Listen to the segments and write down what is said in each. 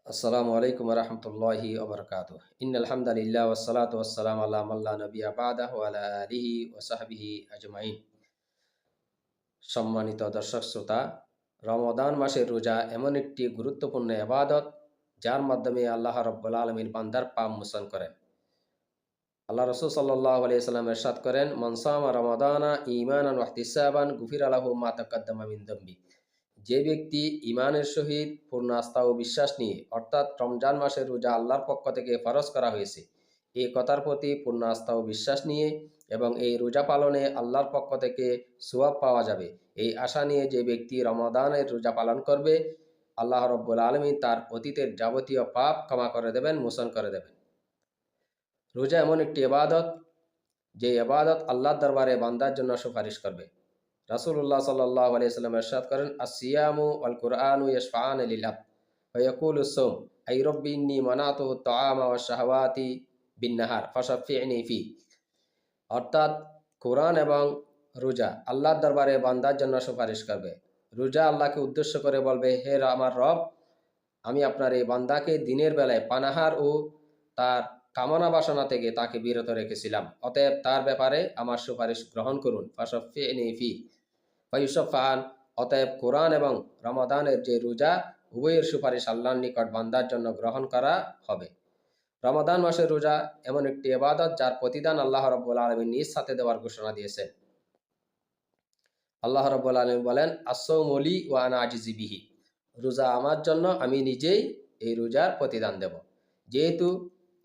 আসসালামু আলাইকুম রহমতুল্লাহি ওবরকাতুহ। ইন্নাল হামদুলিল্লাহ ওয়াসসালাতু ওয়াসসালামু আলা মান লা নাবিয়্যা বা'দাহু ওয়া আলা আলিহি ওয়া সাহবিহি আজমাইন। সম্মানিত দর্শক শ্রোতা, রমাদান মাসের রোজা এমন একটি গুরুত্বপূর্ণ ইবাদত যার মাধ্যমে আল্লাহ রাব্বুল আলামিন বান্দার পাপ মোচন করেন। আল্লাহ রাসূল সাল্লাল্লাহু আলাইহি ওয়াসাল্লাম ইরশাদ করেন, মান সামা রমাদানা ঈমানান ওয়া ইহতিসাবান গুফিরা লাহু মা তাকাদ্দামা মিন যামবি। যে ব্যক্তি ইমানের সহিত পূর্ণ আস্থা ও বিশ্বাস নিয়ে অর্থাৎ রমজান মাসের রোজা আল্লাহর পক্ষ থেকে ফরজ করা হয়েছে এই কথার প্রতি পূর্ণ আস্থা ও বিশ্বাস নিয়ে এবং এই রোজা পালনে আল্লাহর পক্ষ থেকে সওয়াব পাওয়া যাবে এই আশা নিয়ে যে ব্যক্তি রমাদানের রোজা পালন করবে, আল্লাহ রাব্বুল আলামিন তার অতীতের যাবতীয় পাপ ক্ষমা করে দেবেন, মোচন করে দেবেন। রোজা এমন একটি ইবাদত যে ইবাদত আল্লাহর দরবারে বান্দার জন্য সুপারিশ করবে। রাসূলুল্লাহ সাল্লাল্লাহু আলাইহি ওয়াসাল্লাম ইরশাদ করেন, আসিয়ামু ওয়াল কুরআনু ইয়াশফাআন লিল আবদ ওয়া ইয়াকুলু সাওম আই রব্বি ইন্নী মানাতুহু আত-তাআমা ওয়াশ শাহাওয়াতি বিন-নাহার ফাশাফি'নি ফি। অর্থাৎ কোরআন এবং রোজা আল্লাহর দরবারে বান্দার জন্য সুপারিশ করবে। রোজা আল্লাহকে উদ্দেশ্য করে বলবে, হে আমার রব, আমি আপনার এই বান্দাকে দিনের বেলায় পানাহার ও তার কামনা বাসনা থেকে তাকে বিরত রেখেছিলাম, অতএব তার ব্যাপারে আমার সুপারিশ গ্রহণ করুন। ফাশাফি'নি ফি ফায়ুশাফাআন। অতএব কোরআন এবং রমাদানের যে রোজা উভয়ের সুপারিশ আল্লাহর নিকট বান্দার জন্য গ্রহণ করা হবে। রমাদান মাসের রোজা এমন একটি ইবাদত যার প্রতিদান আল্লাহ রাব্বুল আলামিন নিজ হাতে দেওয়ার ঘোষণা দিয়েছেন। আল্লাহ রাব্বুল আলামিন বলেন, আস-সাওমু লি ওয়া আনা আজজি বিহি। রোজা আমার জন্য, আমি নিজেই এই রোজার প্রতিদান দেব। যেহেতু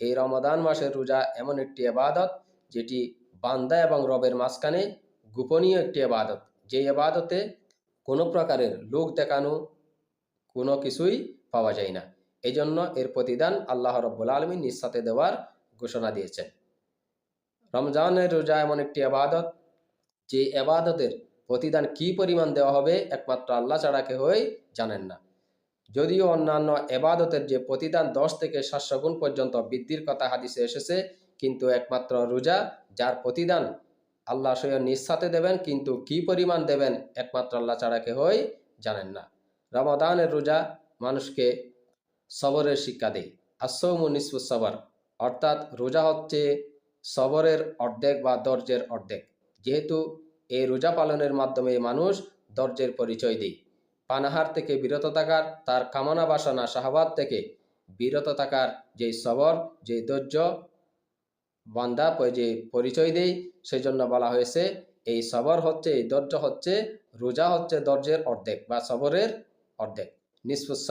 এই রমাদান মাসের রোজা এমন একটি ইবাদত যেটি বান্দা এবং রবের মাঝখানে গোপনীয় একটি ইবাদত, যে ইবাদতে কোনো প্রকারের লোক দেখানো কোনো কিছুই পাওয়া যায় না। এই জন্য এর প্রতিদান আল্লাহ রাব্বুল আলামিন নিজ হাতে দেওয়ার ঘোষণা দিয়েছেন। রমজানের রোজা এমন একটি ইবাদত যে ইবাদতের প্রতিদান কি পরিমাণ দেওয়া হবে একমাত্র আল্লাহ ছাড়া কেউই জানেন না। যদিও অন্যান্য ইবাদতের যে প্রতিদান 10 থেকে 700 গুণ পর্যন্ত বৃদ্ধির কথা হাদিসে এসেছে, কিন্তু একমাত্র রোজা যার প্রতিদান আল্লাহ স্বয়ং নিজ হাতে দেবেন, কিন্তু কি পরিমাণ দেবেন একমাত্র আল্লাহ ছাড়া কেউই জানেন না। রমাদানের রোজা মানুষকে সবরের শিক্ষা দেয়। আস-সাওমু নিসফুস সবর, অর্থাৎ রোজা হচ্ছে সবরের অর্ধেক বা ধৈর্যের অর্ধেক। যেহেতু এই রোজা পালনের মাধ্যমে মানুষ ধৈর্যের পরিচয় দেয়। পানাহার থেকে বিরত থাকার, তার কামনা বাসনা শাহওয়াত থেকে বিরত থাকার যে সবর, যে ধৈর্য বান্দা যে পরিচয় দেয়, সেই জন্য বলা হয়েছে এই সবর হচ্ছে, এই ধৈর্য হচ্ছে, রোজা হচ্ছে ধৈর্যের অর্ধেক বা সবরের অর্ধেক। নিসফুস